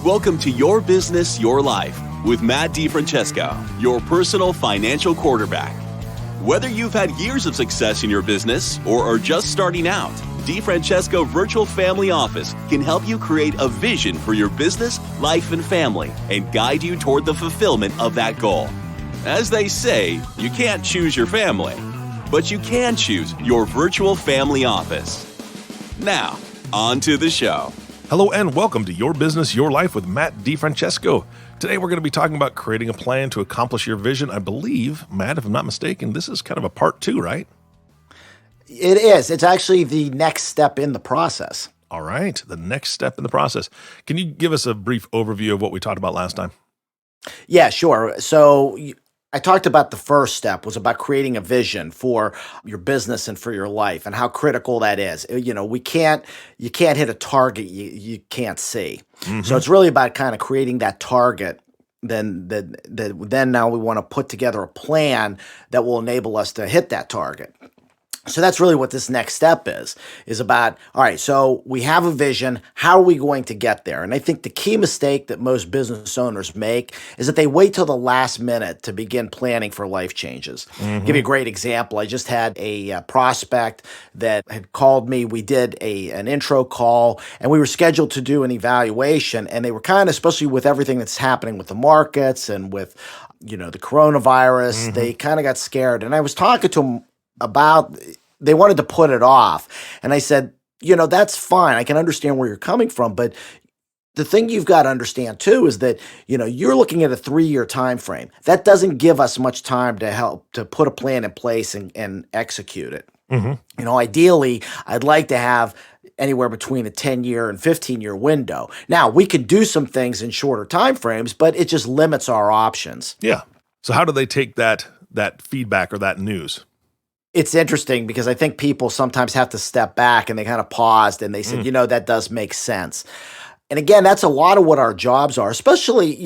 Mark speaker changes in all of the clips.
Speaker 1: Welcome to Your Business, Your Life with Matt DiFrancesco, your personal financial quarterback. Whether you've had years of success in your business or are just starting out, DiFrancesco Virtual Family Office can help you create a vision for your business, life, and family and guide you toward the fulfillment of that goal. As they say, you can't choose your family, but you can choose your virtual family office. Now, on to the show.
Speaker 2: Hello and welcome to Your Business, Your Life with Matt DiFrancesco. Today we're going to be talking about creating a plan to accomplish your vision. I believe, Matt, if I'm not mistaken, this is kind of a part 2, right?
Speaker 3: It is. It's actually the next step in the process.
Speaker 2: All right, the next step in the process. Can you give us a brief overview of what we talked about last time?
Speaker 3: Yeah, sure. So I talked about the first step was about creating a vision for your business and for your life and how critical that is. You know, you can't hit a target you can't see. Mm-hmm. So it's really about kind of creating that target. Then now we want to put together a plan that will enable us to hit that target. So that's really what this next step is about, all right, so we have a vision. How are we going to get there? And I think the key mistake that most business owners make is that they wait till the last minute to begin planning for life changes. Mm-hmm. Give you a great example. I just had a prospect that had called me. We did an intro call, and we were scheduled to do an evaluation, and they were kind of, especially with everything that's happening with the markets and with, the coronavirus, mm-hmm. They kind of got scared. And I was talking to them about, they wanted to put it off. And I said, that's fine. I can understand where you're coming from. But the thing you've got to understand too is that, you're looking at a 3-year time frame. That doesn't give us much time to help to put a plan in place and execute it. Mm-hmm. Ideally, I'd like to have anywhere between a 10-year and 15-year window. Now, we could do some things in shorter time frames, but it just limits our options.
Speaker 2: Yeah. So how do they take that feedback or that news?
Speaker 3: It's interesting because I think people sometimes have to step back and they kind of paused and they said, that does make sense. And again, that's a lot of what our jobs are, especially,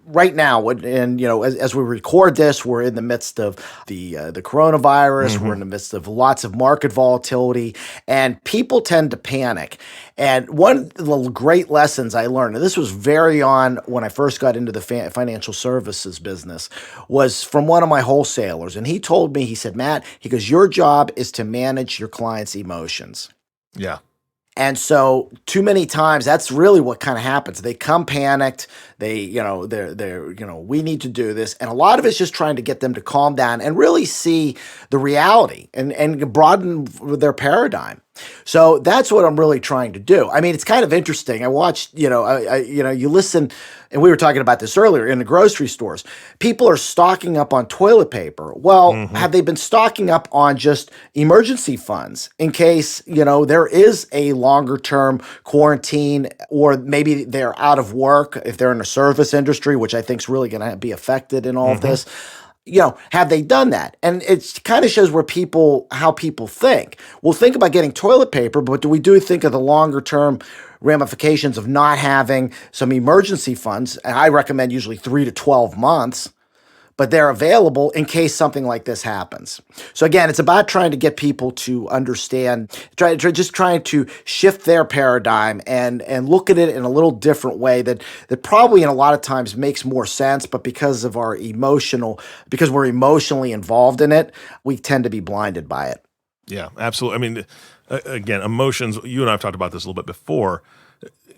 Speaker 3: right now. And, as we record this, we're in the midst of the coronavirus. Mm-hmm. We're in the midst of lots of market volatility, and people tend to panic. And one of the great lessons I learned, and this was very on when I first got into the financial services business, was from one of my wholesalers. And he told me, he said, Matt, he goes, your job is to manage your clients' emotions.
Speaker 2: Yeah.
Speaker 3: And so too many times that's really what kind of happens. They come panicked. They, we need to do this. And a lot of it's just trying to get them to calm down and really see the reality and broaden their paradigm. So that's what I'm really trying to do. I mean, it's kind of interesting. I watched, you listen, and we were talking about this earlier in the grocery stores. People are stocking up on toilet paper. Well, mm-hmm. Have they been stocking up on just emergency funds in case, there is a longer term quarantine, or maybe they're out of work if they're in the service industry, which I think is really going to be affected in all mm-hmm. of this. Have they done that? And it kind of shows how people think. We'll think about getting toilet paper, but do we think of the longer term ramifications of not having some emergency funds? And I recommend usually 3 to 12 months, but they're available in case something like this happens. So again, it's about trying to get people to understand, trying to shift their paradigm and look at it in a little different way that probably in a lot of times makes more sense, but because we're emotionally involved in it, we tend to be blinded by it.
Speaker 2: Yeah, absolutely. I mean, again, emotions, you and I have talked about this a little bit before,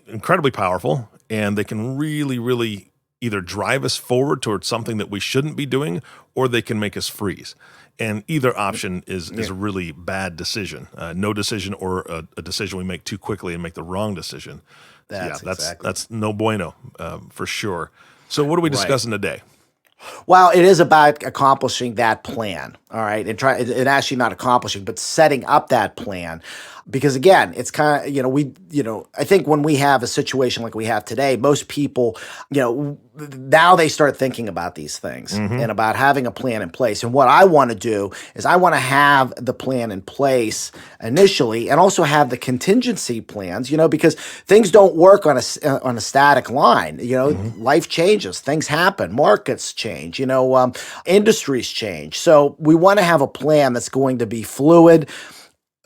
Speaker 2: incredibly powerful, and they can really, really either drive us forward towards something that we shouldn't be doing, or they can make us freeze. And either option is a really bad decision. No decision, or a decision we make too quickly and make the wrong decision. That's no bueno for sure. So what are we discussing today?
Speaker 3: Well, it is about accomplishing that plan, all right? And actually not accomplishing, but setting up that plan. Because again, it's kind of, I think when we have a situation like we have today, most people, now they start thinking about these things mm-hmm. and about having a plan in place. And what I want to do is I want to have the plan in place initially, and also have the contingency plans, because things don't work on a static line. Mm-hmm. Life changes, things happen, markets change, industries change. So we want to have a plan that's going to be fluid,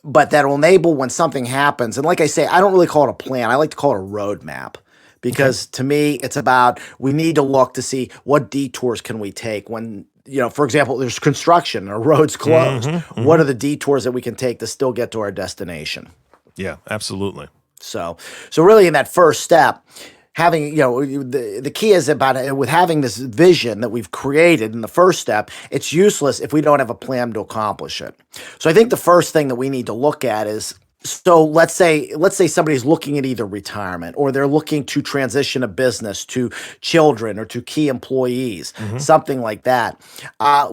Speaker 3: but that will enable when something happens. And like I say, I don't really call it a plan. I like to call it a roadmap. because to me, it's about we need to look to see what detours can we take when, for example, there's construction or roads closed. What are the detours that we can take to still get to our destination?
Speaker 2: Yeah, absolutely.
Speaker 3: So really in that first step, having, the key is about with having this vision that we've created in the first step, it's useless if we don't have a plan to accomplish it. So I think the first thing that we need to look at is, so let's say somebody's looking at either retirement or they're looking to transition a business to children or to key employees, something like that.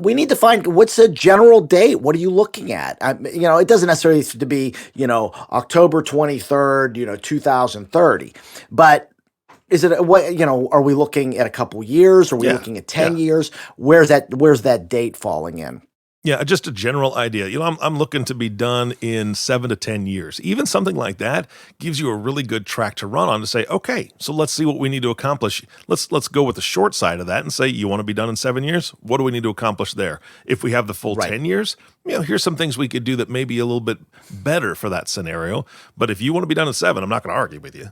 Speaker 3: We need to find what's a general date. What are you looking at? It doesn't necessarily have to be, October 23rd, 2030, but is it what, are we looking at a couple years? Are we looking at 10 years? Where's that date falling in?
Speaker 2: Yeah, just a general idea. I'm looking to be done in 7 to 10 years. Even something like that gives you a really good track to run on to say, okay, so let's see what we need to accomplish. Let's go with the short side of that and say, you want to be done in 7 years? What do we need to accomplish there? If we have the full 10 years, here's some things we could do that may be a little bit better for that scenario. But if you want to be done in 7, I'm not going to argue with you.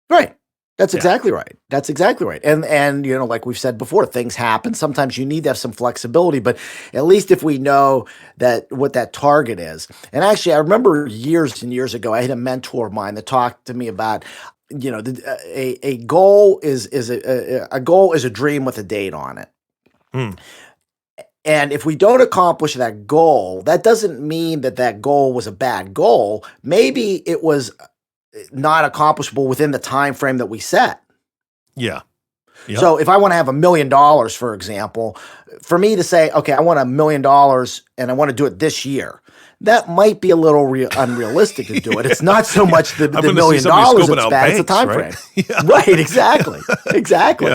Speaker 3: Right. That's exactly right. That's exactly right. And like we've said before, things happen. Sometimes you need to have some flexibility, but at least if we know that what that target is. And actually, I remember years and years ago, I had a mentor of mine that talked to me about, a goal is a goal is a dream with a date on it. And if we don't accomplish that goal, that doesn't mean that goal was a bad goal. Maybe it was not accomplishable within the time frame that we set.
Speaker 2: Yeah. Yep.
Speaker 3: So if I want to have $1 million, for example, for me to say, okay, I want $1 million and I want to do it this year, that might be a little unrealistic to do it. It's not so much the $1 million that's bad, it's the time frame. Right, exactly. Exactly.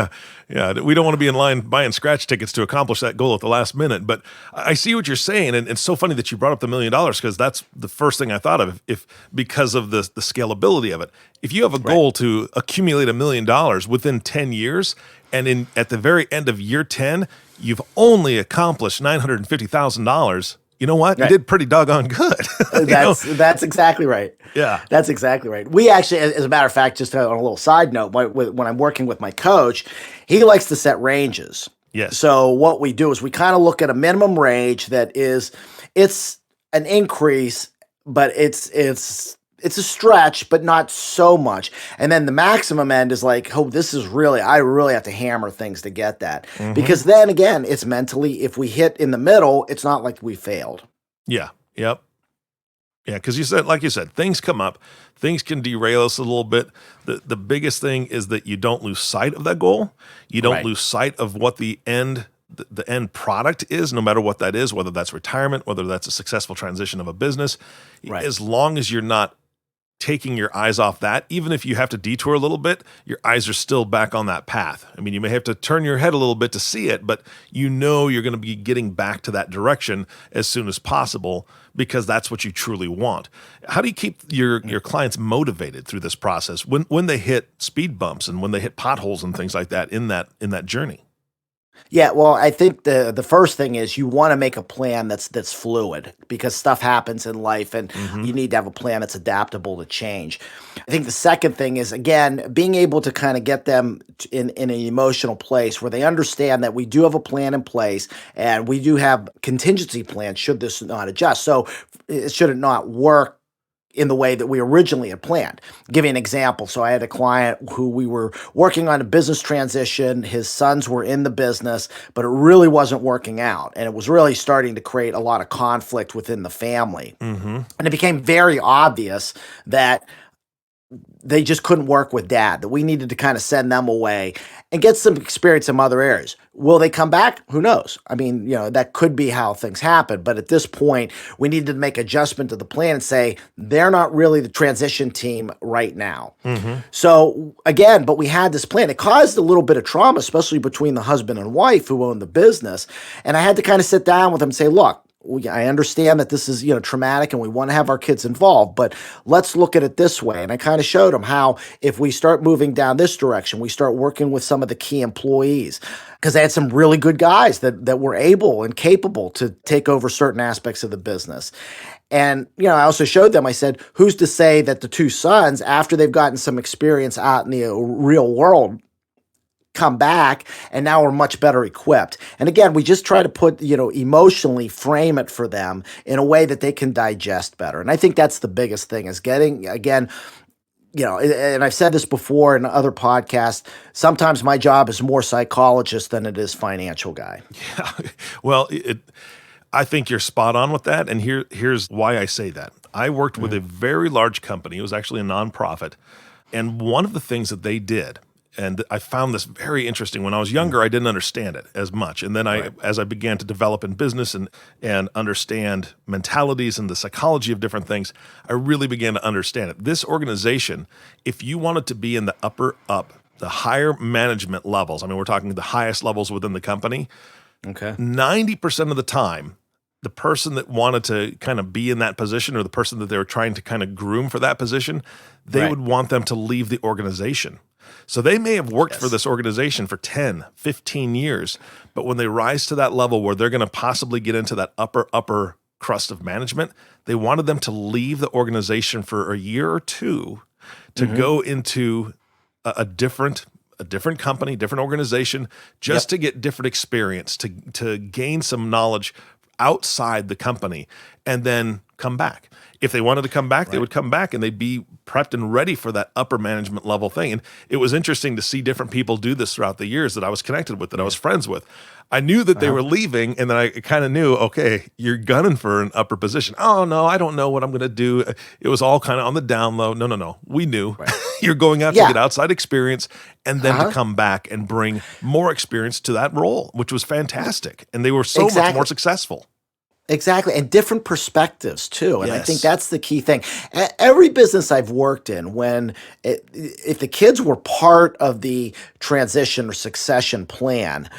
Speaker 2: Yeah, we don't want to be in line buying scratch tickets to accomplish that goal at the last minute. But I see what you're saying, and it's so funny that you brought up the $1 million because that's the first thing I thought of. If because of the scalability of it, if you have a goal to accumulate $1 million within 10 years, and at the very end of year 10, you've only accomplished $950,000. You know what? You did pretty doggone good.
Speaker 3: That's exactly right.
Speaker 2: Yeah.
Speaker 3: That's exactly right. We actually, as a matter of fact, just on a little side note, when I'm working with my coach, he likes to set ranges.
Speaker 2: Yes.
Speaker 3: So what we do is we kind of look at a minimum range it's an increase, but it's a stretch, but not so much. And then the maximum end is like, I really have to hammer things to get that. Because then again, it's mentally, if we hit in the middle, it's not like we failed.
Speaker 2: Yeah. Yep. Yeah. Because like you said, things come up, things can derail us a little bit. The biggest thing is that you don't lose sight of that goal. You don't lose sight of what the end product is, no matter what that is, whether that's retirement, whether that's a successful transition of a business. As long as you're not taking your eyes off that, even if you have to detour a little bit, your eyes are still back on that path. I mean, you may have to turn your head a little bit to see it, but you're going to be getting back to that direction as soon as possible because that's what you truly want. How do you keep your clients motivated through this process when they hit speed bumps and when they hit potholes and things like that in that journey?
Speaker 3: Yeah, well, I think the first thing is you want to make a plan that's fluid because stuff happens in life and you need to have a plan that's adaptable to change. I think the second thing is, again, being able to kind of get them in an emotional place where they understand that we do have a plan in place and we do have contingency plans should this not adjust. So should it not work in the way that we originally had planned. Give you an example. So I had a client who we were working on a business transition. His sons were in the business, but it really wasn't working out. And it was really starting to create a lot of conflict within the family. And it became very obvious that they just couldn't work with dad, that we needed to kind of send them away and get some experience in other areas. Will they come back? Who knows? I mean, that could be how things happen. But at this point, we needed to make adjustment to the plan and say, they're not really the transition team right now. So again, but we had this plan. It caused a little bit of trauma, especially between the husband and wife who owned the business. And I had to kind of sit down with them and say, look, I understand that this is, traumatic and we want to have our kids involved, but let's look at it this way. And I kind of showed them how if we start moving down this direction, we start working with some of the key employees, because I had some really good guys that were able and capable to take over certain aspects of the business. And, I also showed them, I said, who's to say that the two sons, after they've gotten some experience out in the real world, come back and now are much better equipped. And again, we just try to put, emotionally frame it for them in a way that they can digest better. And I think that's the biggest thing is getting, again, and I've said this before in other podcasts, sometimes my job is more psychologist than it is financial guy.
Speaker 2: Yeah. Well, I think you're spot on with that. And here's why I say that. I worked with a very large company. It was actually a nonprofit. And one of the things that they did, and I found this very interesting. When I was younger, I didn't understand it as much. And then as I began to develop in business and understand mentalities and the psychology of different things, I really began to understand it. This organization, if you wanted to be in the higher management levels, I mean, we're talking the highest levels within the company, 90% of the time, the person that wanted to kind of be in that position or the person that they were trying to kind of groom for that position, they would want them to leave the organization. So they may have worked for this organization for 10, 15 years, but when they rise to that level where they're going to possibly get into that upper crust of management, they wanted them to leave the organization for a year or two to go into a different company, different organization, just to get different experience, to gain some knowledge outside the company, and then come back. If they wanted to come back, they would come back and they'd be prepped and ready for that upper management level thing. And it was interesting to see different people do this throughout the years that I was connected with, that I was friends with. I knew that they were leaving, and then I kind of knew, okay, you're gunning for an upper position. Oh, no, I don't know what I'm going to do. It was all kind of on the down low. No. We knew. You're going out to get outside experience and then to come back and bring more experience to that role, which was fantastic. And they were so much more successful.
Speaker 3: Exactly. And different perspectives too. And I think that's the key thing. Every business I've worked in, if the kids were part of the transition or succession plan,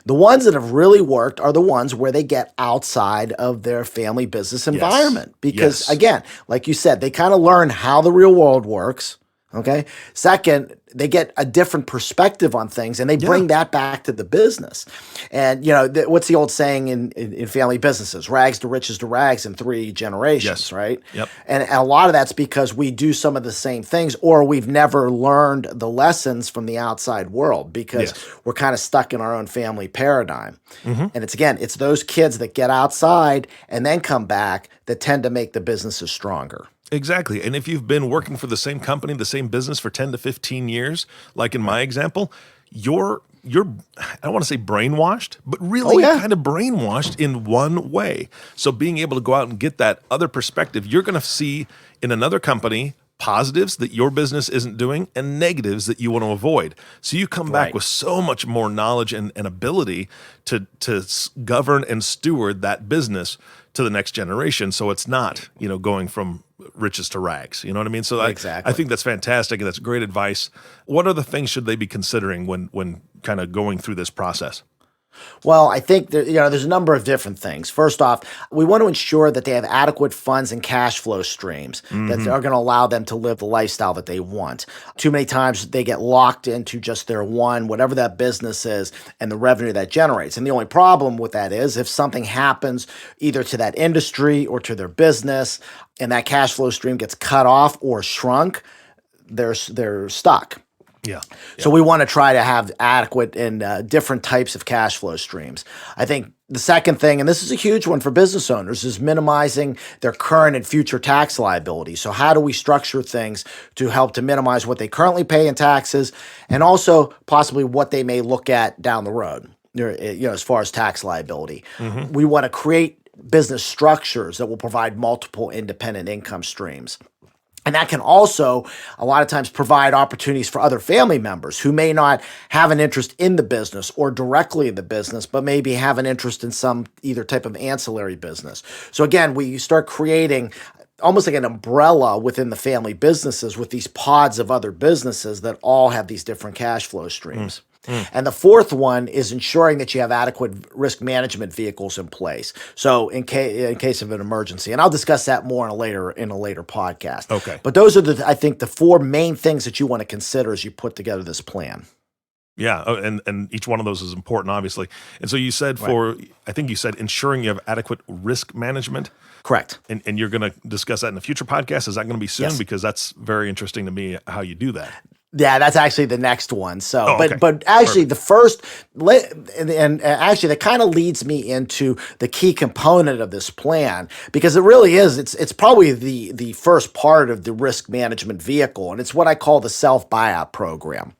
Speaker 3: the ones that have really worked are the ones where they get outside of their family business environment. Because again, like you said, they kind of learn how the real world works. Okay. Second, they get a different perspective on things and they bring that back to the business. And, what's the old saying in family businesses? Rags to riches to rags in 3 generations, right?
Speaker 2: Yep.
Speaker 3: And a lot of that's because we do some of the same things or we've never learned the lessons from the outside world because we're kind of stuck in our own family paradigm. And it's those kids that get outside and then come back that tend to make the businesses stronger.
Speaker 2: Exactly. And if you've been working for the same company, the same business for 10 to 15 years, like in my example, you're I don't want to say brainwashed, but really kind of brainwashed in one way. So being able to go out and get that other perspective, you're going to see in another company positives that your business isn't doing and negatives that you want to avoid. So you come back with so much more knowledge and ability to govern and steward that business to the next generation. So it's not, going from riches to rags. You know what I mean? So I think that's fantastic and that's great advice. What other things should they be considering when kind of going through this process?
Speaker 3: Well, I think there's a number of different things. First off, we want to ensure that they have adequate funds and cash flow streams that are going to allow them to live the lifestyle that they want. Too many times they get locked into just their whatever that business is and the revenue that generates. And the only problem with that is if something happens either to that industry or to their business and that cash flow stream gets cut off or shrunk, they're stuck.
Speaker 2: Yeah.
Speaker 3: So we want to try to have adequate and different types of cash flow streams. I think the second thing, and this is a huge one for business owners, is minimizing their current and future tax liabilities. So how do we structure things to help to minimize what they currently pay in taxes and also possibly what they may look at down the road, as far as tax liability. We want to create business structures that will provide multiple independent income streams. And that can also, a lot of times, provide opportunities for other family members who may not have an interest in the business or directly in the business, but maybe have an interest in some either type of ancillary business. So again, we start creating almost like an umbrella within the family businesses with these pods of other businesses that all have these different cash flow streams. And the fourth one is ensuring that you have adequate risk management vehicles in place. So in case of an emergency, and I'll discuss that more in a later podcast.
Speaker 2: Okay.
Speaker 3: But those are I think the 4 main things that you want to consider as you put together this plan.
Speaker 2: Yeah, and each one of those is important, obviously. And so you said
Speaker 3: Right.
Speaker 2: I think you said ensuring you have adequate risk management,
Speaker 3: Correct.
Speaker 2: and you're going to discuss that in a future podcast. Is that going to be soon?
Speaker 3: Yes.
Speaker 2: Because that's very interesting to me how you do that.
Speaker 3: Yeah, that's actually the next one. So,
Speaker 2: Oh, okay.
Speaker 3: but actually,
Speaker 2: Perfect.
Speaker 3: the first, and actually, that kind of leads me into the key component of this plan because it really is. It's probably the first part of the risk management vehicle, and it's what I call the self buyout program.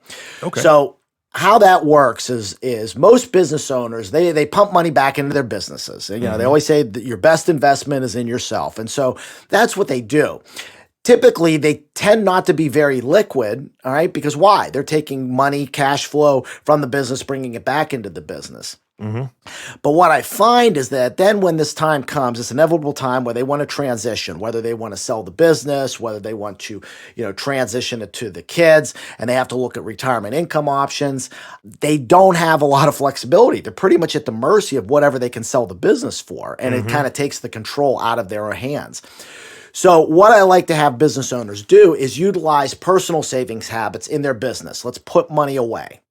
Speaker 2: Okay.
Speaker 3: So, how that works is most business owners they pump money back into their businesses. You know, they always say that your best investment is in yourself, and so that's what they do. Typically, they tend not to be very liquid, all right? Because why? They're taking money, cash flow from the business, bringing it back into the business. But what I find is that then when this time comes, this inevitable time where they want to transition, whether they want to sell the business, whether they want to, transition it to the kids, and they have to look at retirement income options, they don't have a lot of flexibility. They're pretty much at the mercy of whatever they can sell the business for, and it kind of takes the control out of their hands. So what I like to have business owners do is utilize personal savings habits in their business. Let's put money away.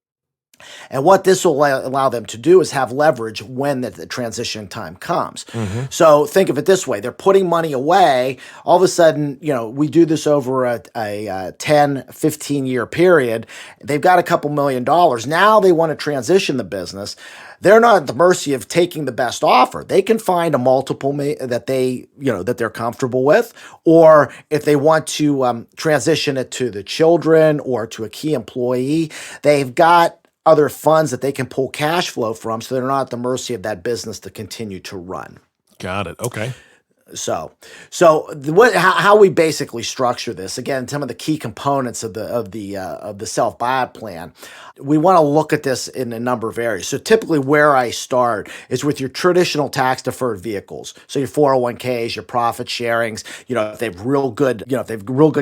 Speaker 3: And what this will allow them to do is have leverage when the transition time comes. So think of it this way. They're putting money away. All of a sudden, we do this over a 10, 15-year period. They've got a couple $1,000,000. Now they want to transition the business. They're not at the mercy of taking the best offer. They can find a multiple that they're comfortable with, or if they want to transition it to the children or to a key employee, they've got other funds that they can pull cash flow from, so they're not at the mercy of that business to continue to run.
Speaker 2: Got it. Okay.
Speaker 3: So how we basically structure this, again, some of the key components of the self buyout plan, we want to look at this in a number of areas. So typically where I start is with your traditional tax deferred vehicles. So your 401ks, your profit sharings, if they have real good,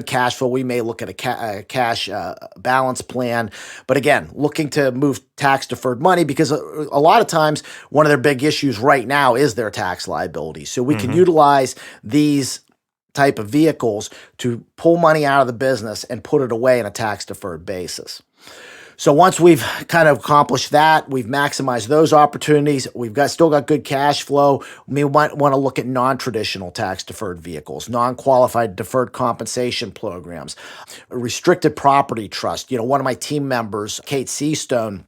Speaker 3: cash flow, we may look at a cash balance plan. But again, looking to move tax deferred money because a lot of times one of their big issues right now is their tax liability. So we can utilize these type of vehicles to pull money out of the business and put it away in a tax deferred basis. So once we've kind of accomplished that, we've maximized those opportunities, we've still got good cash flow, we might want to look at non-traditional tax deferred vehicles, non-qualified deferred compensation programs, restricted property trust. One of my team members, Kate Seastone,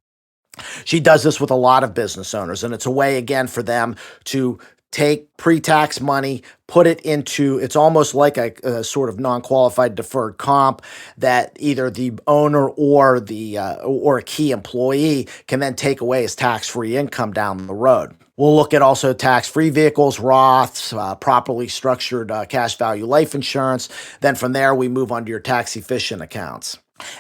Speaker 3: she does this with a lot of business owners, and it's a way, again, for them to take pre-tax money, put it into, it's almost like a sort of non-qualified deferred comp that either the owner or a key employee can then take away as tax-free income down the road. We'll look at also tax-free vehicles, Roths, properly structured cash value life insurance. Then from there, we move on to your tax-efficient accounts.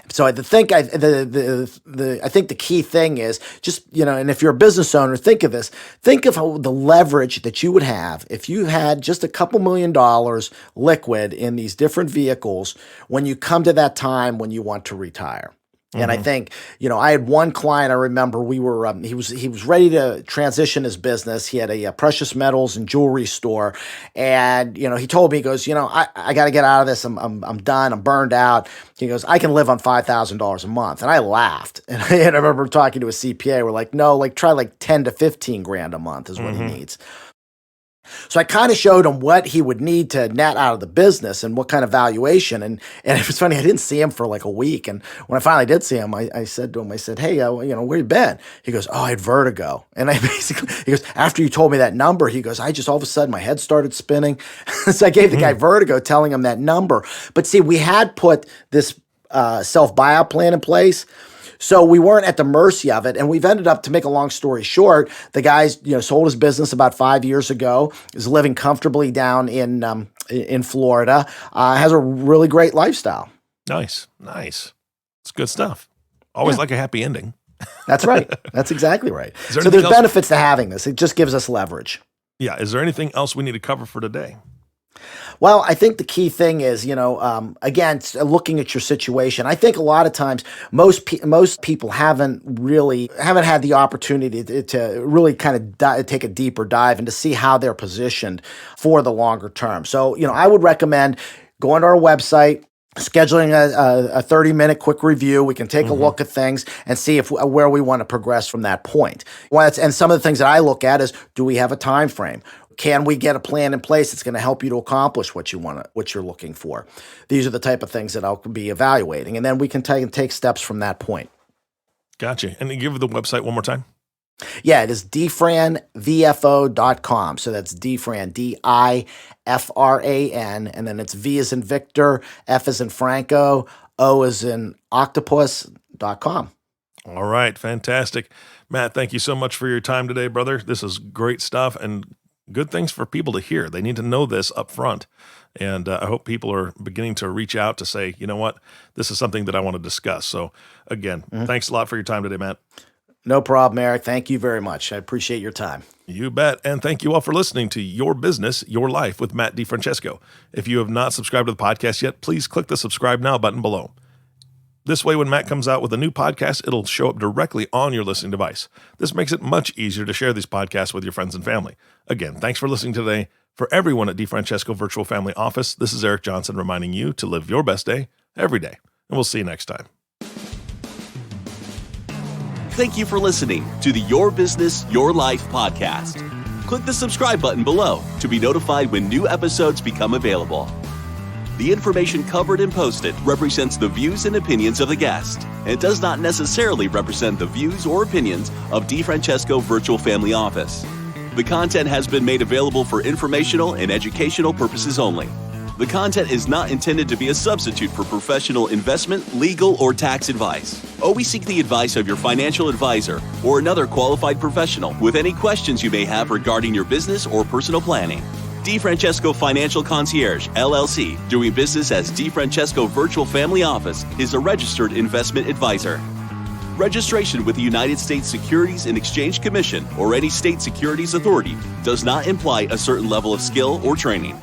Speaker 3: So I think the key thing is just, and if you're a business owner, think of this. Think of the leverage that you would have if you had just a couple $1,000,000 liquid in these different vehicles when you come to that time when you want to retire. And I think, I had one client, I remember he was ready to transition his business. He had a precious metals and jewelry store. And, he told me, he goes, I got to get out of this. I'm done. I'm burned out. He goes, I can live on $5,000 a month. And I laughed. And I remember talking to a CPA. We're like, no, try 10 to 15 grand a month is what he needs. So I kind of showed him what he would need to net out of the business and what kind of valuation. And it was funny, I didn't see him for a week. And when I finally did see him, I said to him, hey, where you been? He goes, I had vertigo. And he goes, after you told me that number, he goes, I just all of a sudden my head started spinning. So I gave the guy vertigo telling him that number. But see, we had put this self buyout plan in place. So we weren't at the mercy of it. And we've ended up, to make a long story short, the guy's, sold his business about 5 years ago, is living comfortably down in Florida, has a really great lifestyle.
Speaker 2: Nice. It's good stuff. Always like a happy ending.
Speaker 3: That's right. That's exactly right.
Speaker 2: So
Speaker 3: there's benefits to having this. It just gives us leverage.
Speaker 2: Yeah. Is there anything else we need to cover for today?
Speaker 3: Well, I think the key thing is, again, looking at your situation. I think a lot of times most people haven't had the opportunity to really kind of take a deeper dive and to see how they're positioned for the longer term. So, I would recommend going to our website, scheduling a 30-minute quick review. We can take a look at things and see if where we want to progress from that point. And some of the things that I look at is, do we have a time frame? Can we get a plan in place that's going to help you to accomplish what you're looking for? These are the type of things that I'll be evaluating, and then we can take steps from that point.
Speaker 2: Gotcha. And give the website one more time.
Speaker 3: Yeah, it is DiFrancesco.com. So that's DiFran, DIFRAN, and then it's V as in Victor, F as in Franco, O as in octopus.com.
Speaker 2: All right. Fantastic. Matt, thank you so much for your time today, brother. This is great stuff and good things for people to hear. They need to know this up front. And I hope people are beginning to reach out to say, you know what, this is something that I want to discuss. So again, thanks a lot for your time today, Matt.
Speaker 3: No problem, Eric. Thank you very much. I appreciate your time.
Speaker 2: You bet. And thank you all for listening to Your Business, Your Life with Matt DiFrancesco. If you have not subscribed to the podcast yet, please click the subscribe now button below. This way, when Matt comes out with a new podcast, it'll show up directly on your listening device. This makes it much easier to share these podcasts with your friends and family. Again, thanks for listening today. For everyone at DiFrancesco Virtual Family Office, this is Eric Johnson reminding you to live your best day every day. And we'll see you next time.
Speaker 1: Thank you for listening to the Your Business, Your Life podcast. Click the subscribe button below to be notified when new episodes become available. The information covered and posted represents the views and opinions of the guest and does not necessarily represent the views or opinions of DiFrancesco Virtual Family Office. The content has been made available for informational and educational purposes only. The content is not intended to be a substitute for professional investment, legal, or tax advice. Always seek the advice of your financial advisor or another qualified professional with any questions you may have regarding your business or personal planning. DiFrancesco Financial Concierge, LLC, doing business as DiFrancesco Virtual Family Office, is a registered investment advisor. Registration with the United States Securities and Exchange Commission or any state securities authority does not imply a certain level of skill or training.